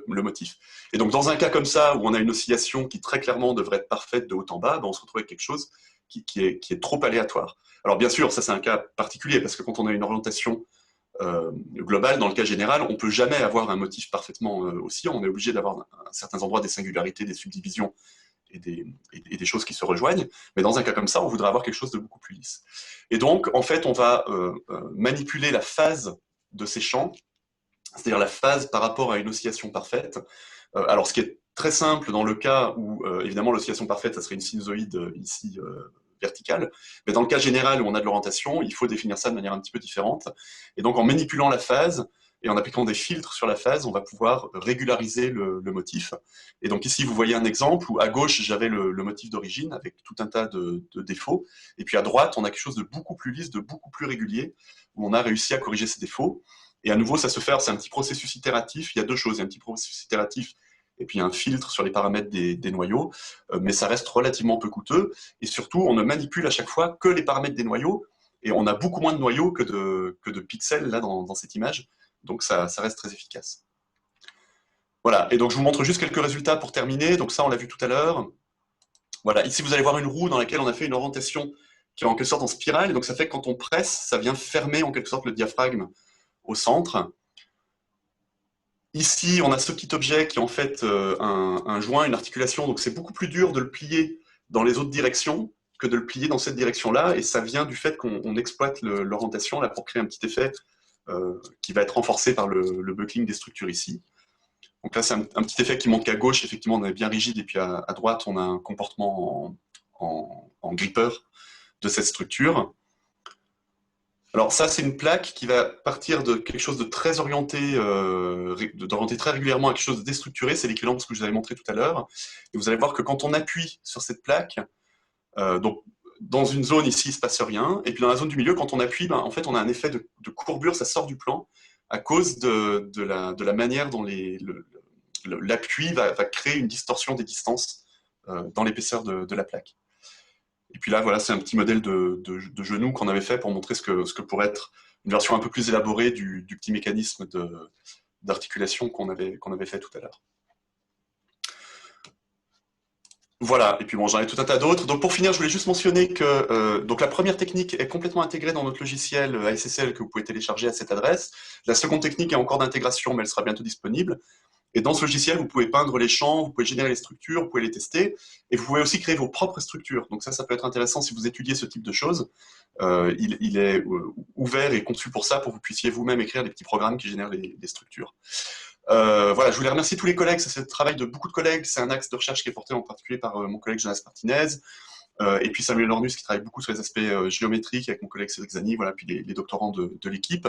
motif. Et donc, dans un cas comme ça, où on a une oscillation qui très clairement devrait être parfaite de haut en bas, on se retrouve avec quelque chose qui est trop aléatoire. Alors bien sûr, ça c'est un cas particulier, parce que quand on a une orientation globale, dans le cas général, on ne peut jamais avoir un motif parfaitement oscillant, on est obligé d'avoir à certains endroits des singularités, des subdivisions, et des choses qui se rejoignent, mais dans un cas comme ça, on voudrait avoir quelque chose de beaucoup plus lisse. Et donc, en fait, on va manipuler la phase de ces champs, c'est-à-dire la phase par rapport à une oscillation parfaite. Alors, ce qui est très simple dans le cas où, évidemment, l'oscillation parfaite, ça serait une sinusoïde ici verticale, mais dans le cas général où on a de l'orientation, il faut définir ça de manière un petit peu différente. Et donc, en manipulant la phase, et en appliquant des filtres sur la phase, on va pouvoir régulariser le motif. Et donc ici, vous voyez un exemple où à gauche, j'avais le motif d'origine avec tout un tas de défauts. Et puis à droite, on a quelque chose de beaucoup plus lisse, de beaucoup plus régulier, où on a réussi à corriger ces défauts. Et à nouveau, ça se fait, c'est un petit processus itératif. Il y a deux choses, il y a un petit processus itératif et puis un filtre sur les paramètres des noyaux, mais ça reste relativement peu coûteux. Et surtout, on ne manipule à chaque fois que les paramètres des noyaux, et on a beaucoup moins de noyaux que de pixels là dans cette image. Donc ça reste très efficace. Voilà, et donc je vous montre juste quelques résultats pour terminer. Donc ça, on l'a vu tout à l'heure. Voilà, ici vous allez voir une roue dans laquelle on a fait une orientation qui est en quelque sorte en spirale, et donc ça fait que quand on presse, ça vient fermer en quelque sorte le diaphragme au centre. Ici, on a ce petit objet qui est en fait un joint, une articulation, donc c'est beaucoup plus dur de le plier dans les autres directions que de le plier dans cette direction-là, et ça vient du fait qu'on exploite l'orientation là pour créer un petit effet qui va être renforcé par le buckling des structures ici. Donc là, c'est un petit effet qui montre qu'à gauche, effectivement, on est bien rigide, et puis à droite, on a un comportement en gripper de cette structure. Alors ça, c'est une plaque qui va partir de quelque chose de très orienté, d'orienter très régulièrement à quelque chose de déstructuré, c'est l'équivalent de ce que je vous avais montré tout à l'heure. Et vous allez voir que quand on appuie sur cette plaque, donc dans une zone ici, il ne se passe rien, et puis dans la zone du milieu, quand on appuie, en fait, on a un effet de courbure, ça sort du plan, à cause de la manière dont l'appui va créer une distorsion des distances dans l'épaisseur de la plaque. Et puis là, voilà, c'est un petit modèle de genou qu'on avait fait pour montrer ce que pourrait être une version un peu plus élaborée du petit mécanisme d'articulation qu'on avait fait tout à l'heure. Voilà, et puis bon, j'en ai tout un tas d'autres. Donc pour finir, je voulais juste mentionner que donc la première technique est complètement intégrée dans notre logiciel ASSL que vous pouvez télécharger à cette adresse. La seconde technique est encore d'intégration, mais elle sera bientôt disponible. Et dans ce logiciel, vous pouvez peindre les champs, vous pouvez générer les structures, vous pouvez les tester, et vous pouvez aussi créer vos propres structures. Donc ça peut être intéressant si vous étudiez ce type de choses. Il est ouvert et conçu pour ça, pour que vous puissiez vous-même écrire des petits programmes qui génèrent les structures. Voilà, je voulais remercier tous les collègues, c'est le travail de beaucoup de collègues, c'est un axe de recherche qui est porté en particulier par mon collègue Jonas Martinez, et puis Samuel Ornus qui travaille beaucoup sur les aspects géométriques avec mon collègue Cédric Zani, voilà, puis les doctorants de l'équipe.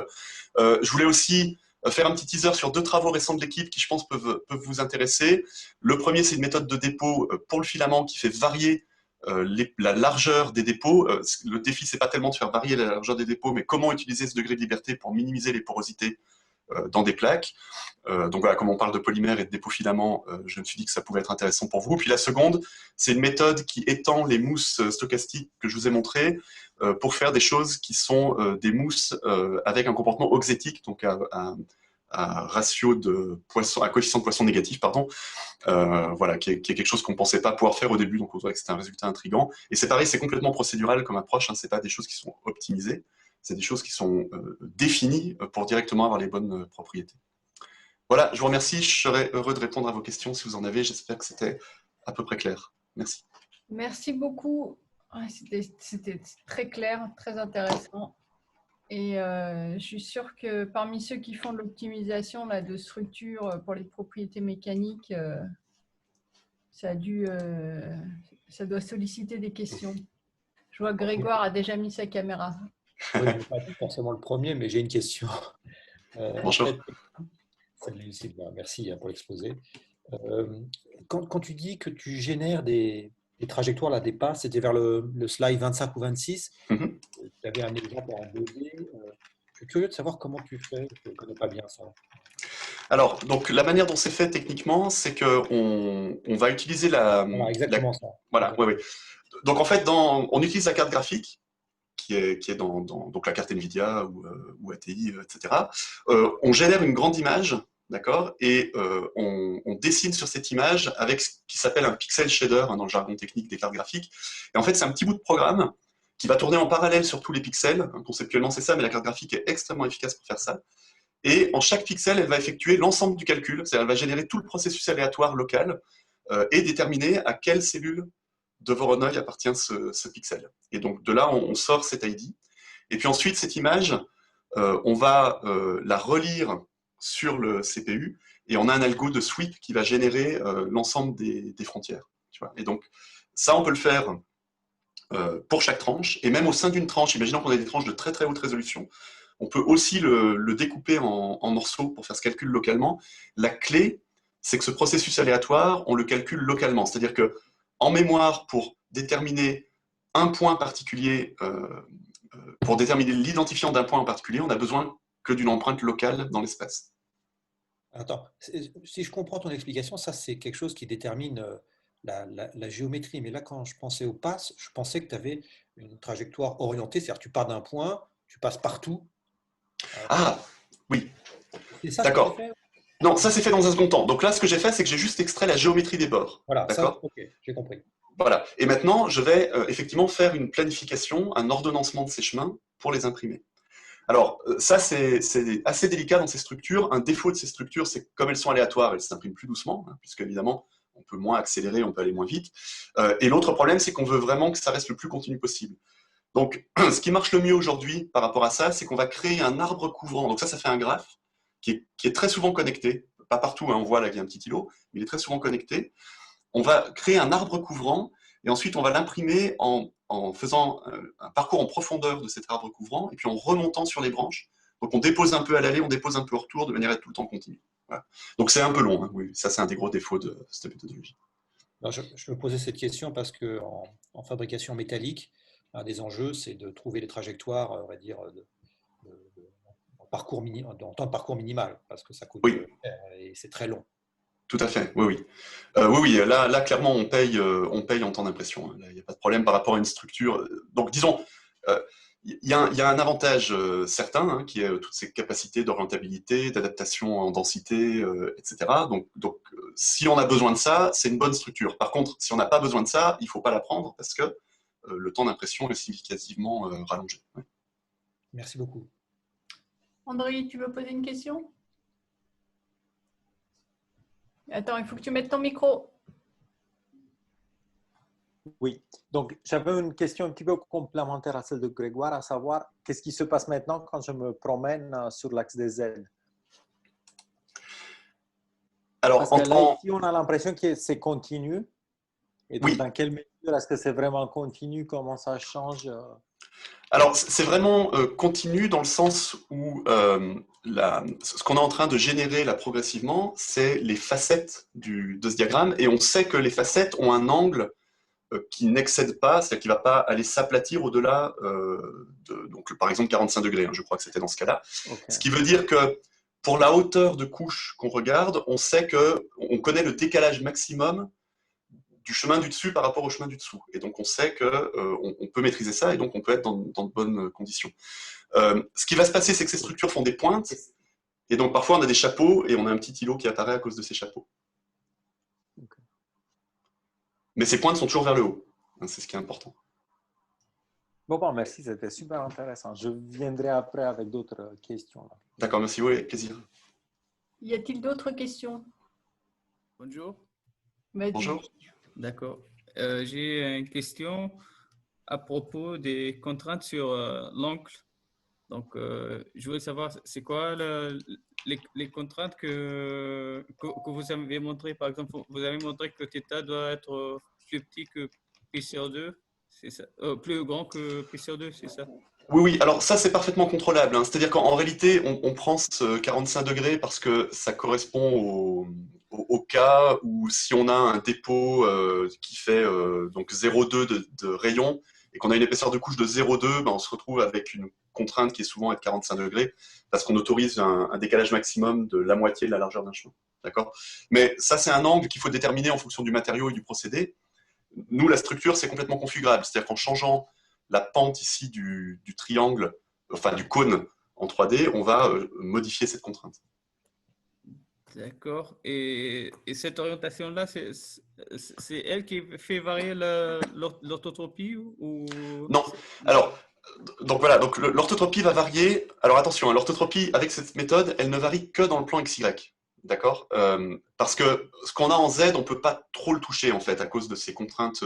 Je voulais aussi faire un petit teaser sur 2 travaux récents de l'équipe qui, je pense, peuvent vous intéresser. Le premier, c'est une méthode de dépôt pour le filament qui fait varier la largeur des dépôts. Le défi, c'est pas tellement de faire varier la largeur des dépôts, mais comment utiliser ce degré de liberté pour minimiser les porosités dans des plaques. Donc voilà, comme on parle de polymère et de dépôt filament, je me suis dit que ça pouvait être intéressant pour vous. Puis la seconde, c'est une méthode qui étend les mousses stochastiques que je vous ai montrées pour faire des choses qui sont des mousses avec un comportement auxétique, donc à ratio de poisson, à coefficient de poisson négatif, pardon, voilà, qui est quelque chose qu'on ne pensait pas pouvoir faire au début, donc on voit que c'était un résultat intriguant. Et c'est pareil, c'est complètement procédural comme approche, hein, c'est pas des choses qui sont optimisées, c'est des choses qui sont définies pour directement avoir les bonnes propriétés. Voilà, je vous remercie, je serais heureux de répondre à vos questions si vous en avez, j'espère que c'était à peu près clair. Merci. Merci beaucoup, c'était très clair, très intéressant. Et je suis sûre que parmi ceux qui font de l'optimisation de structure pour les propriétés mécaniques, ça doit solliciter des questions. Je vois que Grégoire a déjà mis sa caméra. Oui, je n'ai pas dit forcément le premier, mais j'ai une question. Bonjour. En fait, salut Lucille, merci pour l'exposé. Quand tu dis que tu génères des trajectoires, là, des pas, c'était vers le slide 25 ou 26, tu avais un exemple en 2D. Je suis curieux de savoir comment tu fais, je ne connais pas bien ça. Alors, donc la manière dont c'est fait techniquement, c'est qu'on va utiliser Voilà, exactement ça. Voilà, oui, oui. Donc en fait, on utilise la carte graphique, qui est dans donc la carte NVIDIA ou ATI, etc. On génère une grande image, d'accord, et on dessine sur cette image avec ce qui s'appelle un pixel shader hein, dans le jargon technique des cartes graphiques. Et en fait, c'est un petit bout de programme qui va tourner en parallèle sur tous les pixels. Conceptuellement, c'est ça, mais la carte graphique est extrêmement efficace pour faire ça. Et en chaque pixel, elle va effectuer l'ensemble du calcul, c'est-à-dire elle va générer tout le processus aléatoire local et déterminer à quelle cellule de Voronoi appartient ce pixel. Et donc de là, on sort cet ID. Et puis ensuite, cette image, on va la relire sur le CPU et on a un algo de sweep qui va générer l'ensemble des frontières. Tu vois. Et donc ça, on peut le faire pour chaque tranche. Et même au sein d'une tranche, imaginons qu'on ait des tranches de très très haute résolution, on peut aussi le découper en morceaux pour faire ce calcul localement. La clé, c'est que ce processus aléatoire, on le calcule localement. C'est-à-dire que en mémoire, pour déterminer un point particulier, pour déterminer l'identifiant d'un point en particulier, on n'a besoin que d'une empreinte locale dans l'espace. Attends, si je comprends ton explication, ça c'est quelque chose qui détermine la géométrie. Mais là, quand je pensais au pass, je pensais que tu avais une trajectoire orientée, c'est-à-dire tu pars d'un point, tu passes partout. Ah, oui. C'est ça ce que tu D'accord. fais? Non, ça c'est fait dans un second temps. Donc là, ce que j'ai fait, c'est que j'ai juste extrait la géométrie des bords. Voilà, ça, d'accord. ok, j'ai compris. Voilà. Et maintenant, je vais effectivement faire une planification, un ordonnancement de ces chemins pour les imprimer. Alors, ça, c'est assez délicat dans ces structures. Un défaut de ces structures, c'est que comme elles sont aléatoires, elles s'impriment plus doucement, hein, puisque évidemment, on peut moins accélérer, on peut aller moins vite. Et l'autre problème, c'est qu'on veut vraiment que ça reste le plus continu possible. Donc, ce qui marche le mieux aujourd'hui par rapport à ça, c'est qu'on va créer un arbre couvrant. Donc ça fait un graphe qui est très souvent connecté. Pas partout, hein, on voit là qu'il y a un petit îlot, mais il est très souvent connecté. On va créer un arbre couvrant et ensuite on va l'imprimer en faisant un parcours en profondeur de cet arbre couvrant et puis en remontant sur les branches. Donc on dépose un peu à l'aller, on dépose un peu au retour de manière à être tout le temps continu. Voilà. Donc c'est un peu long, hein, oui. Ça c'est un des gros défauts de cette méthodologie. Alors, je me posais cette question parce qu'en fabrication métallique, un des enjeux, c'est de trouver les trajectoires, on va dire, en temps de parcours minimal, parce que ça coûte Oui. cher et c'est très long. Tout à fait, oui, oui. Oui, là, clairement, on paye en temps d'impression. Il n'y a pas de problème par rapport à une structure. Donc, disons, il y a un avantage certain, hein, qui est toutes ces capacités d'orientabilité, d'adaptation en densité, etc. Donc, si on a besoin de ça, c'est une bonne structure. Par contre, si on n'a pas besoin de ça, il ne faut pas la prendre parce que le temps d'impression est significativement rallongé. Ouais. Merci beaucoup. André, tu veux poser une question? Attends, il faut que tu mettes ton micro. Oui, donc j'avais une question un petit peu complémentaire à celle de Grégoire, à savoir qu'est-ce qui se passe maintenant quand je me promène sur l'axe des Z? Alors, parce que là, ici, on a l'impression que c'est continu. Et donc, oui. dans quelle mesure est-ce que c'est vraiment continu? Comment ça change? Alors, c'est vraiment continu dans le sens où ce qu'on est en train de générer là progressivement, c'est les facettes de ce diagramme, et on sait que les facettes ont un angle qui n'excède pas, c'est-à-dire qu'il ne va pas aller s'aplatir au-delà donc par exemple 45 degrés, hein, je crois que c'était dans ce cas-là. Okay. Ce qui veut dire que pour la hauteur de couche qu'on regarde, on sait qu'on connaît le décalage maximum du chemin du dessus par rapport au chemin du dessous. Et donc on sait qu'on peut maîtriser ça, et donc on peut être dans de bonnes conditions. Ce qui va se passer, c'est que ces structures font des pointes, et donc parfois on a des chapeaux, et on a un petit îlot qui apparaît à cause de ces chapeaux. Okay. Mais ces pointes sont toujours vers le haut, c'est ce qui est important. Bon, merci, c'était super intéressant. Je viendrai après avec d'autres questions. D'accord, merci, oui, avec plaisir. Y a-t-il d'autres questions? Bonjour. Bonjour. D'accord. J'ai une question à propos des contraintes sur l'angle. Donc, je voulais savoir, c'est quoi les contraintes que vous avez montrées? Par exemple, vous avez montré que θ doit être plus petit que pi sur 2, c'est ça, plus grand que pi sur 2, c'est ça? Oui, oui, alors ça c'est parfaitement contrôlable, hein. C'est-à-dire qu'en réalité, on prend ce 45 degrés parce que ça correspond au cas où si on a un dépôt qui fait donc 0,2 de rayon et qu'on a une épaisseur de couche de 0,2, ben on se retrouve avec une contrainte qui est souvent être 45 degrés parce qu'on autorise un décalage maximum de la moitié de la largeur d'un chemin. D'accord? Mais ça, c'est un angle qu'il faut déterminer en fonction du matériau et du procédé. Nous, la structure, c'est complètement configurable. C'est-à-dire qu'en changeant la pente ici du triangle, enfin du cône en 3D, on va modifier cette contrainte. D'accord. Et cette orientation-là, c'est elle qui fait varier l'orthotropie ou... Non. Alors, donc voilà, donc l'orthotropie va varier. Alors attention, hein, l'orthotropie, avec cette méthode, elle ne varie que dans le plan XY. D'accord, parce que ce qu'on a en Z, on ne peut pas trop le toucher, en fait, à cause de ces contraintes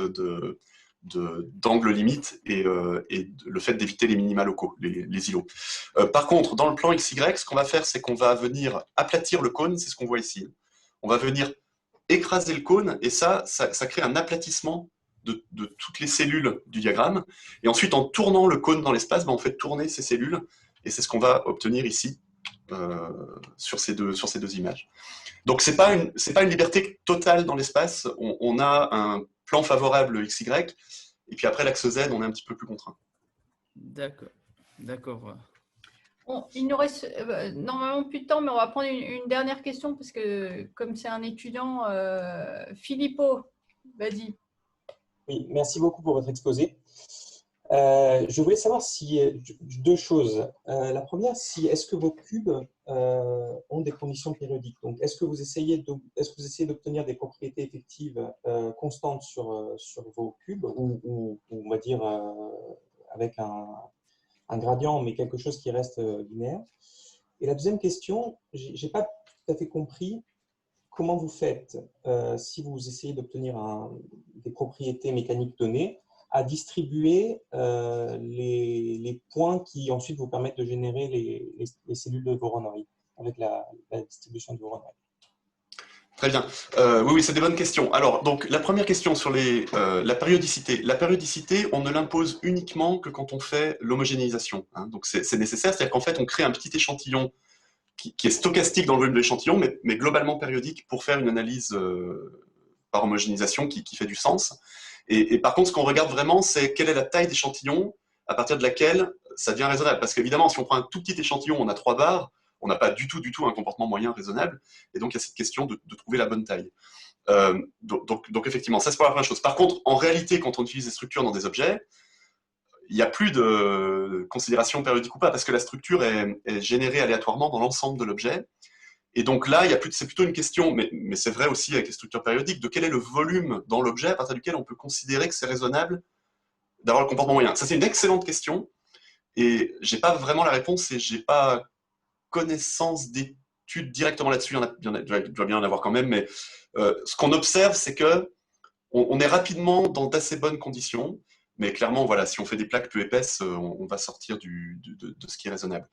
d'angle limite et le fait d'éviter les minima locaux, les îlots. Par contre, dans le plan XY, ce qu'on va faire, c'est qu'on va venir aplatir le cône, c'est ce qu'on voit ici. On va venir écraser le cône, et ça crée un aplatissement de toutes les cellules du diagramme. Et ensuite, en tournant le cône dans l'espace, ben, on fait tourner ces cellules, et c'est ce qu'on va obtenir ici. Sur ces deux images. Donc, ce n'est pas une liberté totale dans l'espace. On a un plan favorable XY, et puis après l'axe Z, on est un petit peu plus contraint. D'accord. D'accord. Bon, il nous reste normalement plus de temps, mais on va prendre une dernière question parce que comme c'est un étudiant, Filippo, vas-y. Oui, merci beaucoup pour votre exposé. Je voulais savoir si deux choses. La première, est-ce que vos cubes ont des conditions périodiques? Donc, est-ce que vous essayez d'obtenir des propriétés effectives constantes sur vos cubes ou on va dire avec un gradient, mais quelque chose qui reste linéaire? Et la deuxième question, j'ai pas tout à fait compris comment vous faites si vous essayez d'obtenir des propriétés mécaniques données, à distribuer les points qui ensuite vous permettent de générer les cellules de Voronoi avec la distribution de Voronoi. Très bien. Oui, c'est des bonnes questions. Alors, donc, la première question sur la périodicité. La périodicité, on ne l'impose uniquement que quand on fait l'homogénéisation, hein. Donc, c'est nécessaire, c'est-à-dire qu'en fait, on crée un petit échantillon qui est stochastique dans le volume de l'échantillon, mais globalement périodique pour faire une analyse par homogénéisation qui fait du sens. Et par contre, ce qu'on regarde vraiment, c'est quelle est la taille d'échantillon à partir de laquelle ça devient raisonnable. Parce qu'évidemment, si on prend un tout petit échantillon, on a 3 barres, on n'a pas du tout un comportement moyen raisonnable. Et donc, il y a cette question de trouver la bonne taille. Donc effectivement, ça c'est pour la première chose. Par contre, en réalité, quand on utilise des structures dans des objets, il n'y a plus de considération périodique ou pas, parce que la structure est générée aléatoirement dans l'ensemble de l'objet. Et donc là, c'est plutôt une question, mais c'est vrai aussi avec les structures périodiques, de quel est le volume dans l'objet à partir duquel on peut considérer que c'est raisonnable d'avoir le comportement moyen. Ça, c'est une excellente question, et je n'ai pas vraiment la réponse, et je n'ai pas connaissance d'études directement là-dessus. Il doit bien en avoir quand même, mais ce qu'on observe, c'est qu'on est rapidement dans d'assez bonnes conditions, mais clairement, voilà, si on fait des plaques plus épaisses, on va sortir de ce qui est raisonnable.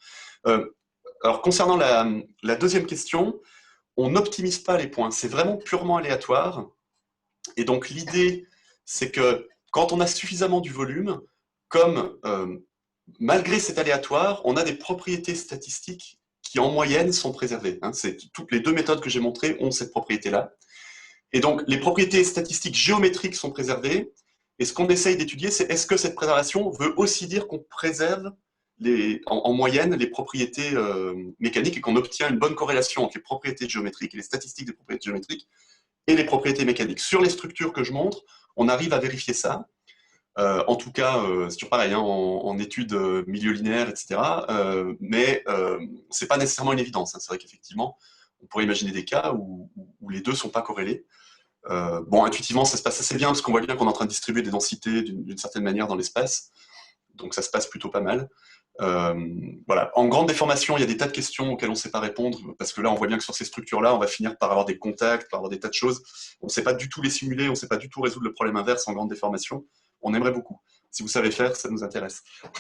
Alors, concernant la deuxième question, on n'optimise pas les points, c'est vraiment purement aléatoire. Et donc, l'idée, c'est que quand on a suffisamment du volume, comme, malgré cet aléatoire, on a des propriétés statistiques qui, en moyenne, sont préservées. Hein. Toutes les deux méthodes que j'ai montrées ont cette propriété-là. Et donc, les propriétés statistiques géométriques sont préservées. Et ce qu'on essaye d'étudier, c'est est-ce que cette préservation veut aussi dire qu'on préserve en moyenne les propriétés mécaniques et qu'on obtient une bonne corrélation entre les propriétés géométriques et les statistiques des propriétés géométriques et les propriétés mécaniques. Sur les structures que je montre, on arrive à vérifier ça. En tout cas, c'est toujours pareil, hein, en études milieu linéaire, etc. Mais ce n'est pas nécessairement une évidence. Hein. C'est vrai qu'effectivement, on pourrait imaginer des cas où les deux ne sont pas corrélés. Bon, intuitivement, ça se passe assez bien parce qu'on voit bien qu'on est en train de distribuer des densités d'une certaine manière dans l'espace. Donc ça se passe plutôt pas mal. Voilà. En grande déformation, il y a des tas de questions auxquelles on ne sait pas répondre parce que là, on voit bien que sur ces structures-là, on va finir par avoir des contacts, par avoir des tas de choses. On ne sait pas du tout les simuler, on ne sait pas du tout résoudre le problème inverse en grande déformation. On aimerait beaucoup. Si vous savez faire, ça nous intéresse.